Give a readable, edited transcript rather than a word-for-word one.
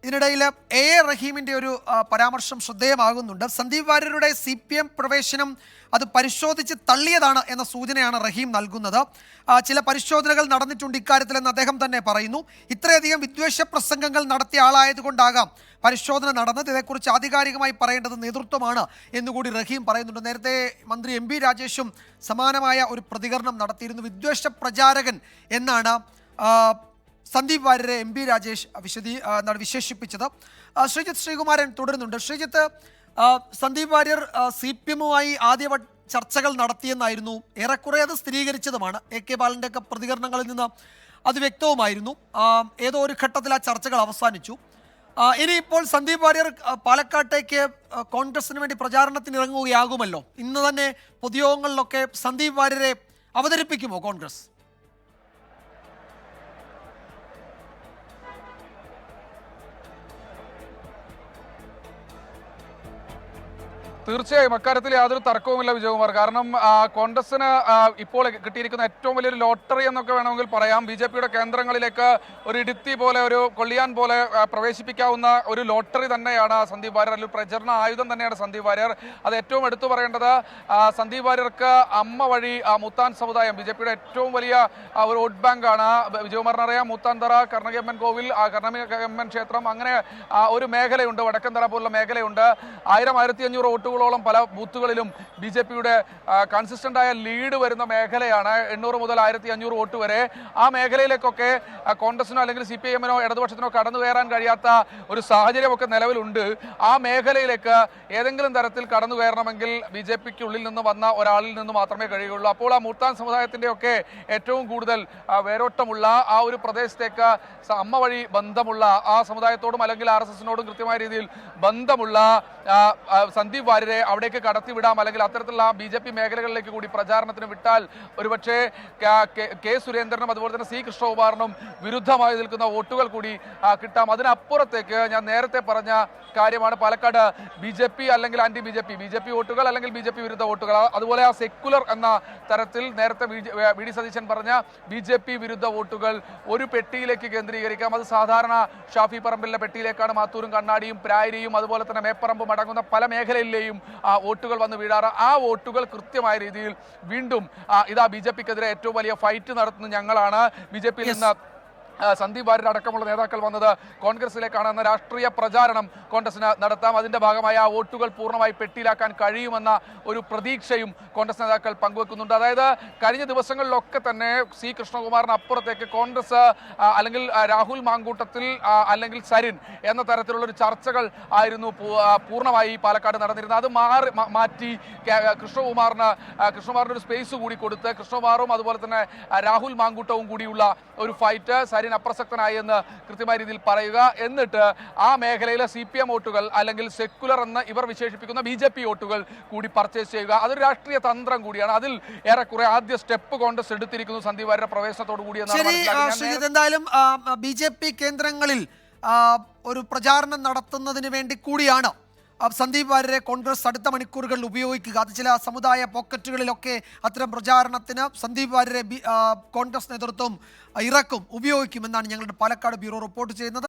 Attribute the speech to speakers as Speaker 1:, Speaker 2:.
Speaker 1: ഇതിനിടയിൽ എ റഹീമിൻ്റെ ഒരു പരാമർശം ശ്രദ്ധേയമാകുന്നുണ്ട്. സന്ദീപ് വാര്യരുടെ CPM പ്രവേശനം അത് പരിശോധിച്ച് തള്ളിയതാണ് എന്ന സൂചനയാണ് റഹീം നൽകുന്നത്. ചില പരിശോധനകൾ നടന്നിട്ടുണ്ട് ഇക്കാര്യത്തിലെന്ന് അദ്ദേഹം തന്നെ പറയുന്നു. ഇത്രയധികം വിദ്വേഷ പ്രസംഗങ്ങൾ നടത്തിയ ആളായതുകൊണ്ടാകാം പരിശോധന നടന്നത്. ഇതേക്കുറിച്ച് ആധികാരികമായി പറയേണ്ടത് നേതൃത്വമാണ് എന്നുകൂടി റഹീം പറയുന്നുണ്ട്. നേരത്തെ മന്ത്രി MP രാജേഷും സമാനമായ ഒരു പ്രതികരണം നടത്തിയിരുന്നു. വിദ്വേഷ പ്രചാരകൻ എന്നാണ് സന്ദീപ് വാര്യരെ MP രാജേഷ് വിശേഷിപ്പിച്ചത്. ശ്രീജിത്ത് ശ്രീകുമാരൻ തുടരുന്നുണ്ട്. ശ്രീജിത്ത്, സന്ദീപ് വാര്യർ CPMുമായി ആദ്യ ചർച്ചകൾ നടത്തിയെന്നായിരുന്നു, ഏറെക്കുറെ അത് സ്ഥിരീകരിച്ചതുമാണ്. AK ബാലൻ്റെ ഒക്കെ പ്രതികരണങ്ങളിൽ നിന്ന് അത് വ്യക്തവുമായിരുന്നു. ഏതോ ഒരു ഘട്ടത്തിൽ ആ ചർച്ചകൾ അവസാനിച്ചു. ഇനിയിപ്പോൾ സന്ദീപ് വാര്യർ പാലക്കാട്ടേക്ക് കോൺഗ്രസിന് വേണ്ടി പ്രചാരണത്തിന് ഇറങ്ങുകയാകുമല്ലോ. ഇന്ന് തന്നെ പൊതുയോഗങ്ങളിലൊക്കെ സന്ദീപ് വാര്യരെ അവതരിപ്പിക്കുമോ കോൺഗ്രസ്?
Speaker 2: തീർച്ചയായും അക്കാര്യത്തിൽ യാതൊരു തർക്കവുമില്ല വിജയകുമാർ. കാരണം കോൺഗ്രസിന് ഇപ്പോൾ കിട്ടിയിരിക്കുന്ന ഏറ്റവും വലിയൊരു ലോട്ടറി എന്നൊക്കെ വേണമെങ്കിൽ പറയാം. BJPയുടെ കേന്ദ്രങ്ങളിലേക്ക് ഒരു ഇടുത്തി പോലെ, ഒരു കൊള്ളിയാൻ പോലെ പ്രവേശിപ്പിക്കാവുന്ന ഒരു ലോട്ടറി തന്നെയാണ് സന്ദീപ് വാര്യർ, ഒരു പ്രചരണ ആയുധം തന്നെയാണ് സന്ദീപ് വാര്യർ. അത് ഏറ്റവും എടുത്തു പറയേണ്ടത് സന്ദീപ് വാര്യർക്ക് അമ്മ വഴി മുത്താൻ സമുദായം BJPയുടെ ഏറ്റവും വലിയ ഒരു വോട്ട് ബാങ്കാണ്. വിജയകുമാറിനറിയാം, മുത്താൻതറ, കർണകയമ്മൻ കോവിൽ, കർണകയമ്മൻ ക്ഷേത്രം, അങ്ങനെ ഒരു മേഖലയുണ്ട്, വടക്കൻതറ പോലുള്ള മേഖലയുണ്ട്. 1000-1500 വോട്ടുകളോളം പല ബൂത്തുകളിലും BJPയുടെ കൺസിസ്റ്റന്റായ ലീഡ് വരുന്ന മേഖലയാണ്. 800 മുതൽ 1500 വോട്ട് വരെ. ആ മേഖലയിലേക്കൊക്കെ കോൺഗ്രസിനോ അല്ലെങ്കിൽ CPIMനോ ഇടതുപക്ഷത്തിനോ കടന്നു കയറാൻ കഴിയാത്ത ഒരു സാഹചര്യമൊക്കെ നിലവിലുണ്ട്. ആ മേഖലയിലേക്ക് ഏതെങ്കിലും തരത്തിൽ കടന്നു കയറണമെങ്കിൽ BJPക്കുള്ളിൽ നിന്ന് വന്ന ഒരാളിൽ നിന്ന് മാത്രമേ കഴിയുകയുള്ളൂ. അപ്പോൾ ആ മുത്താൻ സമുദായത്തിൻ്റെയൊക്കെ ഏറ്റവും കൂടുതൽ വേരോട്ടമുള്ള ആ ഒരു പ്രദേശത്തേക്ക് അമ്മ വഴി ബന്ധമുള്ള ആ സമുദായത്തോടും അല്ലെങ്കിൽ RSSനോടും കൃത്യമായ രീതിയിൽ ബന്ധമുള്ള സന്ദീപ് വാര്യരെ അവിടേക്ക് കടത്തിവിടാം, അല്ലെങ്കിൽ അത്തരത്തിലുള്ള BJP മേഖലകളിലേക്ക് കൂടി പ്രചാരണത്തിന് വിട്ടാൽ ഒരുപക്ഷെ K സുരേന്ദ്രനും അതുപോലെ തന്നെ C കൃഷ്ണകുമാറിനും വിരുദ്ധമായി നിൽക്കുന്ന വോട്ടുകൾ കൂടി കിട്ടാം. അതിനപ്പുറത്തേക്ക് ഞാൻ നേരത്തെ പറഞ്ഞ കാര്യമാണ് പാലക്കാട് BJP അല്ലെങ്കിൽ ആന്റി BJP വോട്ടുകൾ അല്ലെങ്കിൽ BJP വിരുദ്ധ വോട്ടുകൾ, അതുപോലെ ആ സെക്കുലർ എന്ന തരത്തിൽ നേരത്തെ VD സതീശൻ പറഞ്ഞ BJP വിരുദ്ധ വോട്ടുകൾ ഒരു പെട്ടിയിലേക്ക് കേന്ദ്രീകരിക്കാം. അത് സാധാരണ ഷാഫി പറമ്പിലിന്റെ പെട്ടിയിലേക്കാണ് മാത്തൂരും കണ്ണാടിയും പ്രായരിയും അതുപോലെ തന്നെ മേപ്പറമ്പും അടങ്ങുന്ന പല മേഖലയിലെയും വോട്ടുകൾ വന്ന് വീഴാറ്. ആ വോട്ടുകൾ കൃത്യമായ രീതിയിൽ വീണ്ടും ഇതാ BJPക്കെതിരെ ഏറ്റവും വലിയ ഫൈറ്റ് നടത്തുന്നത് ഞങ്ങളാണ്, BJPയിൽ നിന്ന് സന്ദീപ് വാര്യർ അടക്കമുള്ള നേതാക്കൾ വന്നത് കോൺഗ്രസിലേക്കാണ് എന്ന രാഷ്ട്രീയ പ്രചാരണം കോൺഗ്രസിന് നടത്താം. അതിന്റെ ഭാഗമായി ആ വോട്ടുകൾ പൂർണ്ണമായി പെട്ടിയിലാക്കാൻ കഴിയുമെന്ന ഒരു പ്രതീക്ഷയും കോൺഗ്രസ് നേതാക്കൾ പങ്കുവെക്കുന്നുണ്ട്. അതായത് കഴിഞ്ഞ ദിവസങ്ങളിലൊക്കെ തന്നെ C കൃഷ്ണകുമാറിന് അപ്പുറത്തേക്ക് കോൺഗ്രസ് അല്ലെങ്കിൽ രാഹുൽ മാങ്കൂട്ടത്തിൽ അല്ലെങ്കിൽ സരിൻ എന്ന തരത്തിലുള്ള ഒരു ചർച്ചകൾ ആയിരുന്നു പൂർണ്ണമായി പാലക്കാട് നടന്നിരുന്നത്. അത് മാറ്റി കൃഷ്ണകുമാറിന് ഒരു സ്പേസ് കൂടി കൊടുത്ത് കൃഷ്ണകുമാറും അതുപോലെ തന്നെ രാഹുൽ മാങ്കൂട്ടവും കൂടിയുള്ള ഒരു ഫൈറ്റ്, സരിൻ അപ്രസക്തനായി എന്ന് കൃത്യമായ രീതിയിൽ പറയുക, എന്നിട്ട് ആ മേഖലയിലെ CPM വോട്ടുകൾ അല്ലെങ്കിൽ സെക്കുലർ എന്ന് ഇവർ വിശേഷിപ്പിക്കുന്ന BJP വോട്ടുകൾ കൂടി പർച്ചേസ് ചെയ്യുക. അതൊരു രാഷ്ട്രീയ തന്ത്രം കൂടിയാണ്. അതിൽ ഏറെക്കുറെ ആദ്യ സ്റ്റെപ്പ് കോൺഗ്രസ് എടുത്തിരിക്കുന്നു സന്ദീപ് വാര്യരുടെ പ്രവേശനത്തോടു കൂടി.
Speaker 1: എന്തായാലും BJP കേന്ദ്രങ്ങളിൽ ഒരു പ്രചാരണം നടത്തുന്നതിന് വേണ്ടി കൂടിയാണ് സന്ദീപ് വാര്യരെ കോൺഗ്രസ് അടുത്ത മണിക്കൂറുകളിൽ ഉപയോഗിക്കുക. അത് ചില സമുദായ പോക്കറ്റുകളിലൊക്കെ അത്തരം പ്രചാരണത്തിന് സന്ദീപ് വാര്യരെ കോൺഗ്രസ് നേതൃത്വം ഉപയോഗിക്കുമെന്നാണ് ഞങ്ങളുടെ പാലക്കാട് ബ്യൂറോ റിപ്പോർട്ട് ചെയ്യുന്നത്.